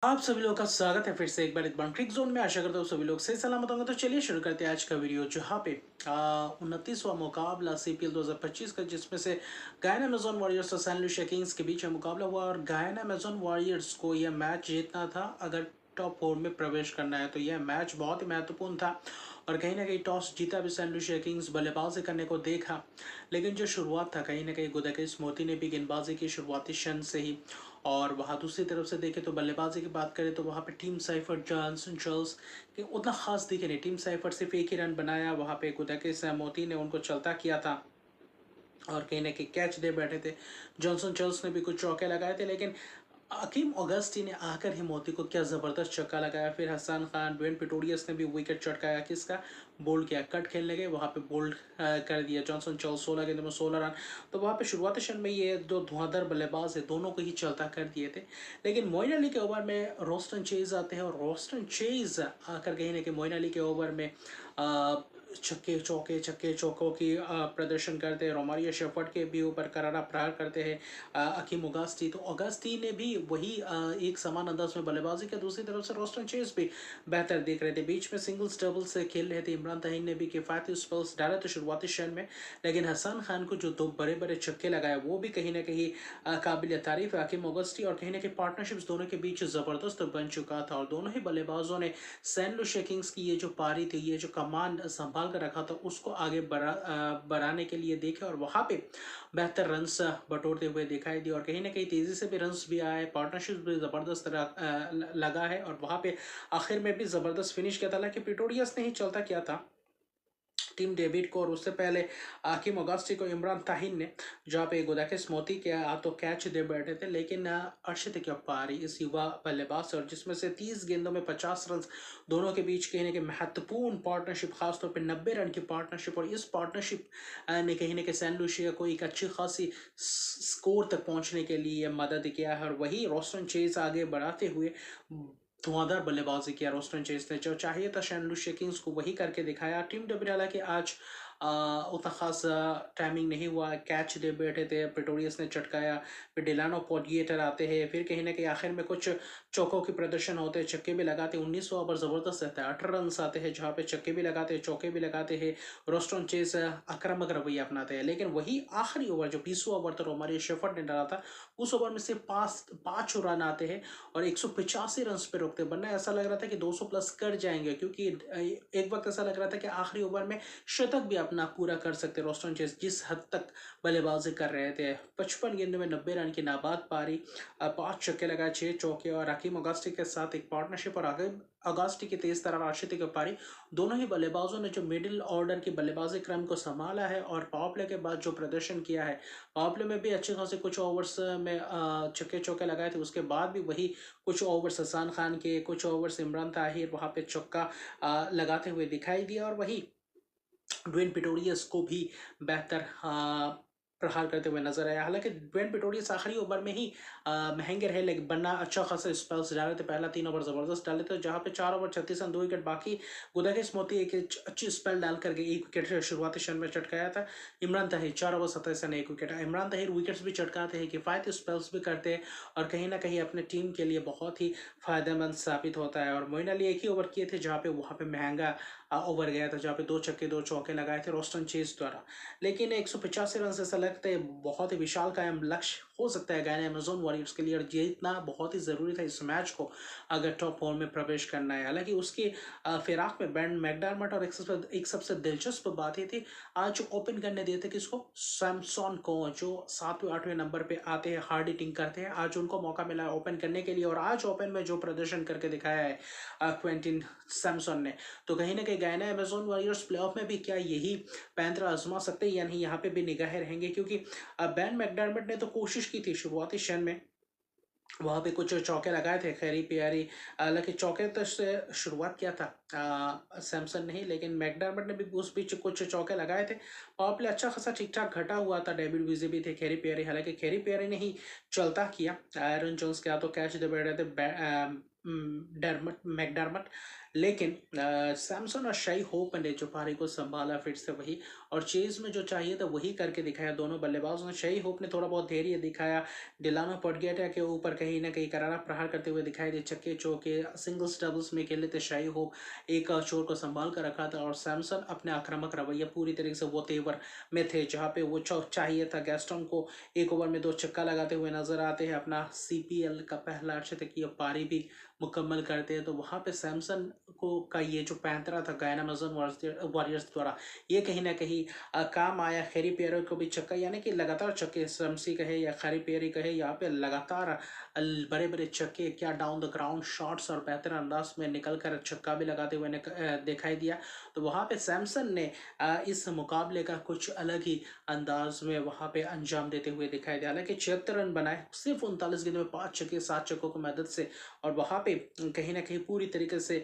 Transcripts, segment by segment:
आप सभी लोगों का स्वागत है फिर से एक बार इकबाल क्रिक जोन में। आशा करता हूँ सभी लोग सही सलामत होंगे। तो चलिए शुरू करते हैं आज का वीडियो, जहाँ पे 29वां मुकाबला CPL 2025 का, जिसमें से गायना अमेजोन वॉरियर्स और सैन लुइस किंग्स के बीच में मुकाबला हुआ। और गायना अमेजोन वॉरियर्स को यह मैच जीतना था अगर टॉप 4 में प्रवेश करना है, तो यह मैच बहुत ही महत्वपूर्ण था। और कहीं ना कहीं टॉस जीता भी सैन लुइस किंग्स बल्लेबाजी करने को देखा, लेकिन जो शुरुआत था कहीं ना कहीं गुदाकिस मोती ने भी गेंदबाजी की शुरुआती क्षण से ही। और वहाँ दूसरी तरफ से देखें तो बल्लेबाजी की बात करें तो वहाँ पे टीम साइफर जॉनसन चार्ल्स के उतना खास दिखे नहीं। टीम साइफर सिर्फ एक ही रन बनाया, वहाँ पे गुदाकिस मोती ने उनको चलता किया था और कहीं ना कहीं कैच दे बैठे थे। जॉनसन चार्ल्स ने भी कुछ चौके लगाए थे, लेकिन अकीम ऑगस्टी ने आकर ही मोती को क्या ज़बरदस्त छक्का लगाया। फिर हसन खान, ड्वेन पिटोरियस ने भी विकेट चटकाया, किसका बोल्ड किया, कट खेलने गए वहाँ पे बोल्ड कर दिया जॉनसन चार्ल्स। 16 गेंदों में 16 रन। तो वहाँ पे शुरुआती क्षण में ये दो धुआंधार बल्लेबाज है, दोनों को ही चलता कर दिए थे। लेकिन मोइन अली के ओवर में रोस्टन चेज आते हैं, और रोस्टन चेज आकर कहीं ना कहीं मोइन अली के ओवर में छक्के चौकों की प्रदर्शन करते हैं। रोमारियो शेफर्ड के भी ऊपर करारा प्रहार करते हैं अकीम ओगास्टी। तो ओगास्टी ने भी वही एक समान अंदाज में बल्लेबाजी की। दूसरी तरफ से रोस्टन चेज भी बेहतर दिख रहे थे। बीच में सिंगल्स डबल्स से खेल रहे थे। इमरान ताहिर ने भी किफायती स्पेल्स डाले थे शुरुआती क्षण में, लेकिन हसन खान को जो दो बड़े बड़े छक्के लगाए वो भी कहीं ना कहीं काबिल तारीफ है। अकीम ओगस्टी और कहीं ना कहीं पार्टनरशिप्स दोनों के बीच ज़बरदस्त बन चुका था, और दोनों ही बल्लेबाजों ने सैन लुइस किंग्स की ये जो पारी थी, ये जो कमान संभाल कर रखा था, उसको आगे बढ़ाने के लिए देखे और वहाँ पे बेहतर रन्स बटोरते हुए दिखाई दी। और कहीं ना कहीं तेज़ी से भी रन्स भी आए, पार्टनरशिप भी ज़बरदस्त लगा है, और वहाँ पे आखिर में भी ज़बरदस्त फिनिश किया था। हालांकि पिटोरियस ने ही चलता किया था टीम डेविड को, और उससे पहले आकिम अगास्टी को इमरान ताहिर ने, जहाँ पे गुदाकिस मोती के तो कैच दे बैठे थे। लेकिन अर्शद पारी इस युवा बल्लेबाज से, और जिसमें से 30 गेंदों में 50 रन, दोनों के बीच कहीं ना कहीं महत्वपूर्ण पार्टनरशिप, खासतौर पर 90 रन की पार्टनरशिप। और इस पार्टनरशिप ने कहीं ना कहीं सैन लुइस को एक अच्छी खासी स्कोर तक पहुंचने के लिए मदद किया है। और वही रोस्टन चेज आगे बढ़ाते हुए धुआंधार बल्लेबाजी किया रोस्टन चेज ने, जो चाहिए था सैन लुइस किंग्स को वही करके दिखाया। टीम डेविड हालांकि आज उतना खास टाइमिंग नहीं हुआ, कैच दे बैठे थे, पिटोरियस ने चटकाया, फिर डिलानो पोडिएटर आते हैं, फिर कहीं ना कहीं आखिर में कुछ चौकों की प्रदर्शन होते हैं, छक्के भी लगाते हैं। 19 ओवर ज़बरदस्त रहता है, 18 रन आते हैं, जहाँ पे छक्के भी लगाते हैं, चौके भी लगाते हैं। रोस्टन चेज आक्रामक रवैया अपनाते हैं। लेकिन वही आखिरी ओवर जो 20वां ओवर था, रोमारियो शेफर्ड ने डाला था, उस ओवर में सिर्फ पाँच रन आते हैं और 185 रन पे रोकते, वरना ऐसा लग रहा था कि 200 प्लस कर जाएंगे, क्योंकि एक वक्त ऐसा लग रहा था कि आखिरी ओवर में शतक भी अपना पूरा कर सकते रोस्टन चेज, जिस हद तक बल्लेबाजी कर रहे थे। 55 गेंदों में 90 रन की नाबाद पारी, 5 छक्के लगाए, 6 चौके, और हकीम अगास्टी के साथ एक पार्टनरशिप, और आगे अगास्टी की तेज तरह राशिद की पारी। दोनों ही बल्लेबाजों ने जो मिडिल ऑर्डर की बल्लेबाजी क्रम को संभाला है, और पावर प्ले के बाद जो प्रदर्शन किया है, पावर प्ले में भी अच्छे खासे कुछ ओवर्स में छक्के चौके लगाए थे। उसके बाद भी वही कुछ ओवर्स हसन खान के, कुछ ओवर्स इमरान ताहिर वहाँ पे चौका लगाते हुए दिखाई दिया, और वही ड्वेन पिटोरियस को भी बेहतर प्रहार करते हुए नजर आया। हालांकि ड्वेन पिटोरियस आखिरी ओवर में ही महंगे रहे, लेकिन बनना अच्छा खासा स्पेल्स डाले थे। पहला 3 ओवर जबरदस्त डाले थे, जहां पे 4 ओवर 36 रन 2 विकेट। बाकी गुदाकिस मोती एक अच्छी स्पेल डाल करके 1 विकेट शुरुआती क्षण में चटकाया था। Imran Tahir 4 over 27 run 1 wicket. Imran Tahir wickets भी चटकाते हैं, किफायती स्पेल्स भी करते हैं, और कहीं ना कहीं अपने टीम के लिए बहुत ही फायदेमंद साबित होता है। और मोइन अली एक ही ओवर किए थे, जहाँ पे वहाँ पे महंगा ओवर गया था, जहाँ पे 2 छक्के 2 चौके लगाए थे रोस्टन चेज द्वारा। लेकिन 185 रन से ऐसा लगता है बहुत ही विशाल कायम लक्ष्य हो सकता है गायना अमेजोन वॉरियर्स के लिए, और जीतना बहुत ही ज़रूरी था इस मैच को अगर टॉप 4 में प्रवेश करना है। हालांकि उसकी फिराक में बैन मैकडर्मट, और एक सबसे दिलचस्प बात ये थी, आज ओपन करने दिए थे किसको, सैमसन को, जो 7वें 8वें नंबर पे आते हैं, हार्ड हिटिंग करते हैं। आज उनको मौका मिला है ओपन करने के लिए, और आज ओपन में जो प्रदर्शन करके दिखाया है क्वेंटिन सैमसन ने, तो कहीं ना कहीं गायना अमेजोन वॉरियर्स प्लेऑफ में भी क्या यही पैंतरा आजमा सकते हैं या नहीं, यहाँ पे भी निगाहें रहेंगे। क्योंकि बैन मैकडर्मट ने तो कोशिश की थी शुरुआती क्षण में, वहाँ पे कुछ चौके लगाए थे खैरी प्यारी, हालांकि चौके तो से शुरुआत किया था सैमसन नहीं, लेकिन मैकडर्मट ने भी उस बीच कुछ चौके लगाए थे। पावर प्ले अच्छा खासा ठीक ठाक घटा हुआ था। डेविड विजे भी थे, खेरी पेरी, हालांकि खेरी पेरी ने ही चलता किया। एरन जोन्स के हाथों कैच दे बैठ रहे थे डर्मट मैकडर्मट, लेकिन सैमसन और शाई होप ने जो पारी को संभाला फिर से वही, और चेज में जो चाहिए था वही करके दिखाया दोनों बल्लेबाजों ने। शाई होप ने थोड़ा बहुत धैर्य दिखाया, डिलानो पडगेटा के ऊपर कहीं ना कहीं करारा प्रहार करते हुए दिखाई दे, छक्के चौके सिंगल्स डबल्स में खेले थे। शाई होप एक चोर को संभाल कर रखा था, और सैमसन अपने आक्रामक रवैया पूरी तरीके से वो तेवर में थे जहाँ पे वो चाहिए था। गैस्टन को एक ओवर में 2 छक्का लगाते हुए नजर आते हैं, अपना सीपीएल का पहला अर्धशतकीय पारी भी मुकम्मल करते हैं। तो वहाँ पे सैमसन को का ये जो पैंतरा था गयाना अमेजन वॉरियर्स द्वारा, ये कहीं ना कहीं काम आया। खेरी पेरी को भी छक्का, यानी कि लगातार छक्के, समसी कहे या खेरी पेरी कहे, यहाँ पे लगातार बड़े बड़े छक्के, क्या डाउन द ग्राउंड शॉट्स, और बेहतर अंदाज में निकल कर छक्का भी लगाते हुए दिखाई दिया। तो वहाँ पे सैमसन ने इस मुकाबले का कुछ अलग ही अंदाज में वहाँ पे अंजाम देते हुए दिखाई दिया। हालांकि 76 रन बनाए सिर्फ 39 गेंदों में, 5 छक्के 7 छक्कों की मदद से, और वहाँ पे कहीं ना कहीं पूरी तरीके से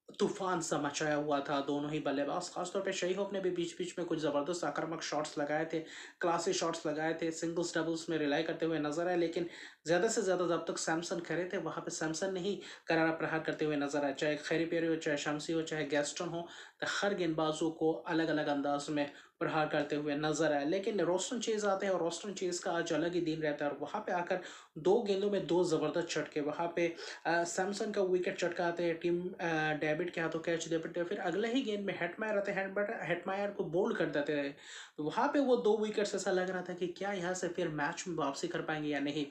तूफान सा मचाया हुआ था दोनों ही बल्लेबाज। खासतौर पे शही होप ने भी बीच बीच में कुछ ज़बरदस्त आक्रामक शॉट्स लगाए थे, क्लासी शॉट्स लगाए थे, सिंगल्स डबल्स में रिलाई करते हुए नजर आए। लेकिन ज़्यादा से ज़्यादा जब तक सैमसन खड़े थे वहाँ पे सैमसन ने ही करारा प्रहार करते हुए नजर आए, चाहे खेरी पेरी हो, चाहे शमसी हो, चाहे गैस्टन हो। तो हर गेंदबाजों को अलग अलग अंदाज में प्रहार करते हुए नजर आए। लेकिन रोस्टन चेज आते हैं, और रोस्टन चेज का आज अलग ही दिन रहता है, और वहाँ पे आकर 2 गेंदों में 2 ज़बरदस्त झटके। वहाँ पे सैमसन का विकेट चटकाते हैं, टीम डेविड के हाथों कैच दे पड़ते हैं, फिर अगले ही गेंद में हेटमायर आते हैं, हेटमायर को बोल्ड कर देते हैं। तो वहाँ पे वो 2 विकेट्स, ऐसा लग रहा था कि क्या यहाँ से फिर मैच में वापसी कर पाएंगे या नहीं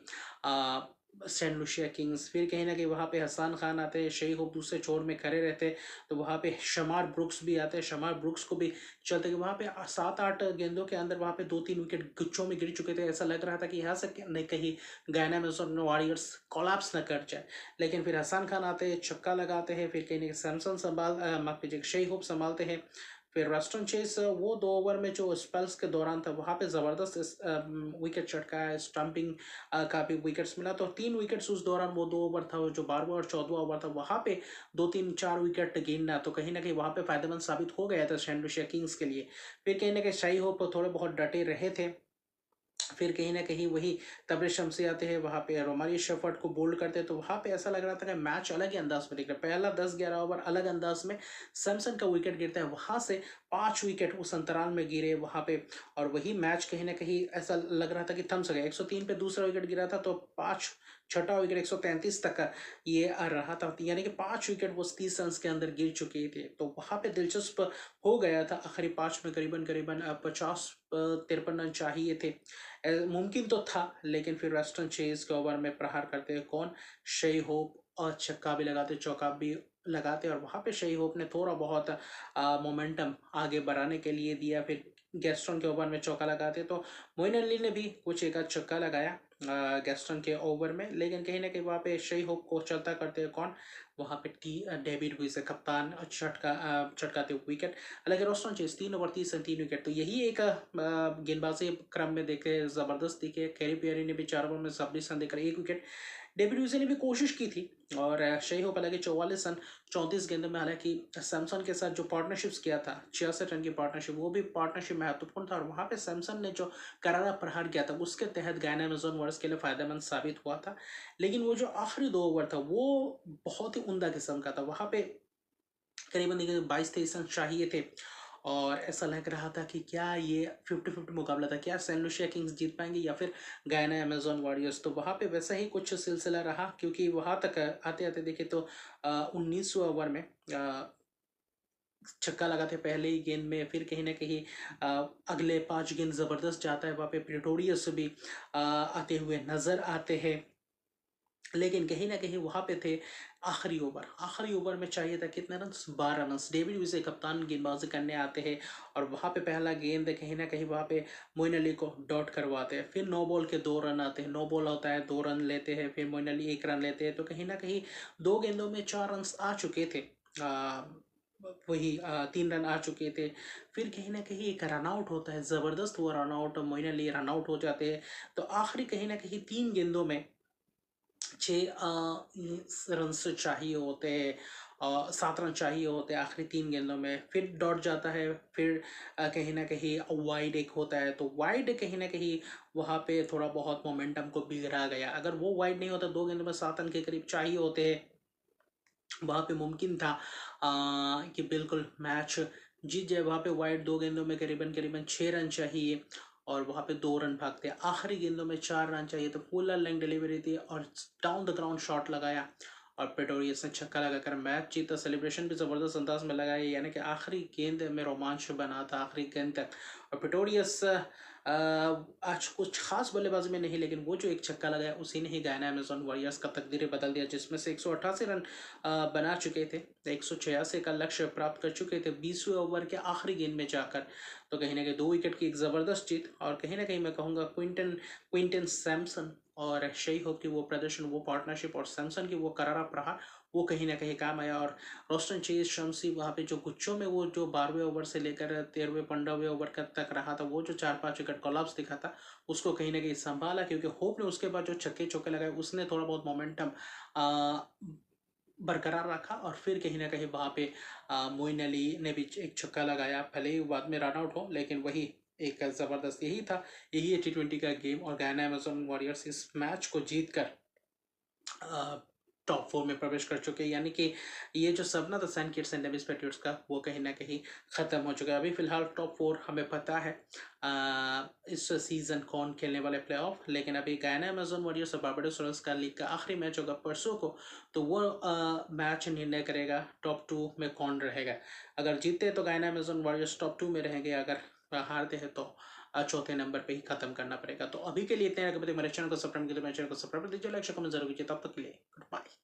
सेंट लुशिया किंग्स। फिर कहीं ना कहीं वहाँ पे हसन खान आते हैं, शेख होप दूसरे छोर में खड़े रहते हैं। तो वहाँ पे शमार ब्रुक्स भी आते हैं, शमार ब्रुक्स को भी चलते कि वहाँ पे 7-8 गेंदों के अंदर वहाँ पे 2-3 विकेट गुच्छों में गिर चुके थे। ऐसा लग रहा था कि यहाँ से नहीं कहीं गयाना में वॉरियर्स कोलैप्स न कर जाए। लेकिन फिर हसन खान आते हैं, छक्का लगाते हैं, फिर कहीं ना सैमसन माफ कीजिए शेख होप संभालते हैं। फिर वेस्टर्न चेस वो 2 ओवर में जो स्पेल्स के दौरान था वहाँ पे ज़बरदस्त विकेट चटकाया, स्टंपिंग का भी विकेट्स मिला। तो 3 विकेट्स उस दौरान, वो 2 ओवर था जो 12वां और 14वां ओवर था, वहाँ पे 2-3-4 विकेट गिनना तो कहीं ना कहीं वहाँ पे फायदेमंद साबित हो गया था सेंट लुशिया किंग्स के लिए। फिर कहीं ना कहीं शाही होप थोड़े बहुत डटे रहे थे। फिर कहीं ना कहीं वही तबरे शमसी आते हैं, वहाँ पे रोमारियो शेफर्ड को बोल्ड करते हैं। तो वहाँ पे ऐसा लग रहा था कि मैच अलग ही अंदाज में दिख रहा है। पहला 10-11 ओवर अलग अंदाज में सैमसन का विकेट गिरता है, वहाँ से 5 विकेट उस अंतराल में गिरे वहाँ पे, और वही मैच कहीं ना कहीं ऐसा लग रहा था कि थम सके। 103 पे दूसरा विकेट गिरा था, तो 5 छठा विकेट 133 तक का ये आ रहा था, यानी कि 5 विकेट वो 30 रन के अंदर गिर चुके थे। तो वहाँ पे दिलचस्प हो गया था। आखिरी 5 में करीबन करीबन 50-53 रन चाहिए थे। मुमकिन तो था, लेकिन फिर वेस्टर्न चेज के ओवर में प्रहार करते हैं कौन, शई होप, और छक्का भी लगाते, चौका भी लगाते, और वहाँ पे शई होप ने थोड़ा बहुत मोमेंटम आगे बढ़ाने के लिए दिया। फिर गेस्टन के ओवर में चौका लगाते, तो मोइन अली ने भी कुछ एक आध छक्का लगाया गेस्टन के ओवर में। लेकिन कहीं ना कहीं वहाँ पे शई होप को चलता करते हैं कौन, वहाँ पे डेविड हुई से कप्तान चटकाते विकेट। हालांकि Roston Chase 3 over 30 run 3 wicket. तो यही एक गेंदबाजी क्रम में देखे जबरदस्त दिखे। कैरी पियरी ने भी 4 ओवर में 26 रन देकर 1 विकेट। डेविड विल्सन ने भी कोशिश की थी, और शही होप हालांकि 44 रन 34 गेंदों में, हालांकि सैमसन के साथ जो पार्टनरशिप्स किया था 66 रन की पार्टनरशिप, वो भी पार्टनरशिप महत्वपूर्ण था। और वहाँ पे सैमसन ने जो करारा प्रहार किया था उसके तहत गयाना अमेजन वॉरियर्स के लिए फायदेमंद साबित हुआ था। लेकिन वो जो आखिरी 2 ओवर था वो बहुत ही उमदा किस्म का था। वहाँ पे करीबन देखिए 22-23 रन चाहिए थे, और ऐसा लग रहा था कि क्या ये 50-50 मुकाबला था, क्या सैन लुसिया किंग्स जीत पाएंगे या फिर गयाना अमेजन वॉरियर्स। तो वहाँ पे वैसा ही कुछ सिलसिला रहा, क्योंकि वहाँ तक आते आते देखे तो 19वें ओवर में छक्का लगाते पहले ही गेंद में। फिर कहीं ना कहीं अगले 5 गेंद ज़बरदस्त जाता है, वहाँ पे प्रिटोरियस भी आते हुए नज़र आते हैं। लेकिन कहीं ना कहीं वहाँ पे थे आखिरी ओवर में चाहिए था कितने रन, 12 रन। डेविड विसे कप्तान गेंदबाजी करने आते हैं, और वहाँ पे पहला गेंद कहीं ना कहीं वहाँ पे मोइन अली को डॉट करवाते हैं। फिर नो बॉल के 2 रन आते हैं, नो बॉल होता है 2 रन लेते हैं, फिर मोइन अली 1 रन लेते हैं। तो कहीं ना कहीं 2 गेंदों में 4 रन आ चुके थे, वही 3 रन आ चुके थे। फिर कहीं ना कहीं एक रन आउट होता है, ज़बरदस्त हुआ run out, Moeen Ali run out हो जाते हैं। तो आखिरी कहीं ना कहीं 3 गेंदों में रन्स चाहिए होते हैं, 7 रन चाहिए होते हैं आखिरी 3 गेंदों में, फिर डॉट जाता है, फिर कहीं ना कहीं वाइड एक होता है, तो वाइड कहीं ना कहीं वहाँ पे थोड़ा बहुत मोमेंटम को बिगड़ा गया। अगर वो वाइड नहीं होता, 2 गेंदों में 7 रन के करीब चाहिए होते हैं, वहाँ पे मुमकिन था कि बिल्कुल मैच जीत जाए। वहाँ पे वाइड 2 गेंदों में करीबन करीबन 6 रन चाहिए, और वहाँ पे 2 रन भागते, आखिरी गेंदों में 4 रन चाहिए, तो फुल लेंथ डिलीवरी थी और डाउन द ग्राउंड शॉट लगाया और प्रेटोरियस ने छक्का लगाकर मैच जीता। सेलिब्रेशन भी ज़बरदस्त अंदाज में लगाया, यानी कि आखिरी गेंद में रोमांच बना था आखिरी गेंद तक। और प्रेटोरियस आज कुछ खास बल्लेबाजी में नहीं, लेकिन वो जो एक छक्का लगाया उसी ने ही गयाना अमेजन वॉरियर्स का तकदीरें बदल दिया, जिसमें से 188 रन बना चुके थे, 186 का लक्ष्य प्राप्त कर चुके थे 20वें ओवर के आखिरी गेंद में जाकर। तो कहीं ना कहीं 2 विकेट की एक ज़बरदस्त जीत, और कहीं ना कहीं मैं कहूँगा क्विंटन क्विंटन सैमसन और शई होप की वो प्रदर्शन, वो पार्टनरशिप और सैमसन की वो करारा प्रहार, वो कहीं ना कहीं काम आया। और रोस्टन चेज शम्सी वहाँ पे जो गुच्छों में वो जो 12वें ओवर से लेकर 13वें 15वें ओवर तक रहा था, वो जो 4-5 विकेट कोलैप्स दिखा था, उसको कहीं ना कहीं संभाला, क्योंकि होप ने उसके बाद जो छक्के चौके लगाए उसने थोड़ा बहुत मोमेंटम बरकरार रखा। और फिर कहीं ना कहीं वहाँ पे मोइन अली ने भी एक छक्का लगाया, भले ही बाद में रन आउट हो, लेकिन वही एक ज़बरदस्त यही था। यही है T20 का गेम, और गयाना अमेजन वॉरियर्स इस मैच को जीत कर टॉप 4 में प्रवेश कर चुके हैं। यानी कि ये जो सपना था Saint Kitts and Nevis Patriots का, वो कहीं ना कहीं ख़त्म हो चुका है। अभी फिलहाल टॉप 4 हमें पता है इस सीज़न कौन खेलने वाले प्ले ऑफ, लेकिन अभी गयाना अमेजन वॉरियर्स और बारबाडोस रॉयल्स का लीग का आखिरी मैच होगा परसों को, तो वो मैच निर्णय करेगा टॉप 2 में कौन रहेगा। अगर जीतते तो गयाना अमेजन वॉरियर्स टॉप 2 में रहेंगे, अगर हारते हैं तो चौथे नंबर पे ही खत्म करना पड़ेगा। तो अभी के लिए इतने, अगर मेरे चैनल को सब्सक्राइब किया तो मेरे चैनल को सब्सक्राइब कर दीजिए, लाइक कमेंट जरूर कीजिए। तब तक के लिए गुड बाय।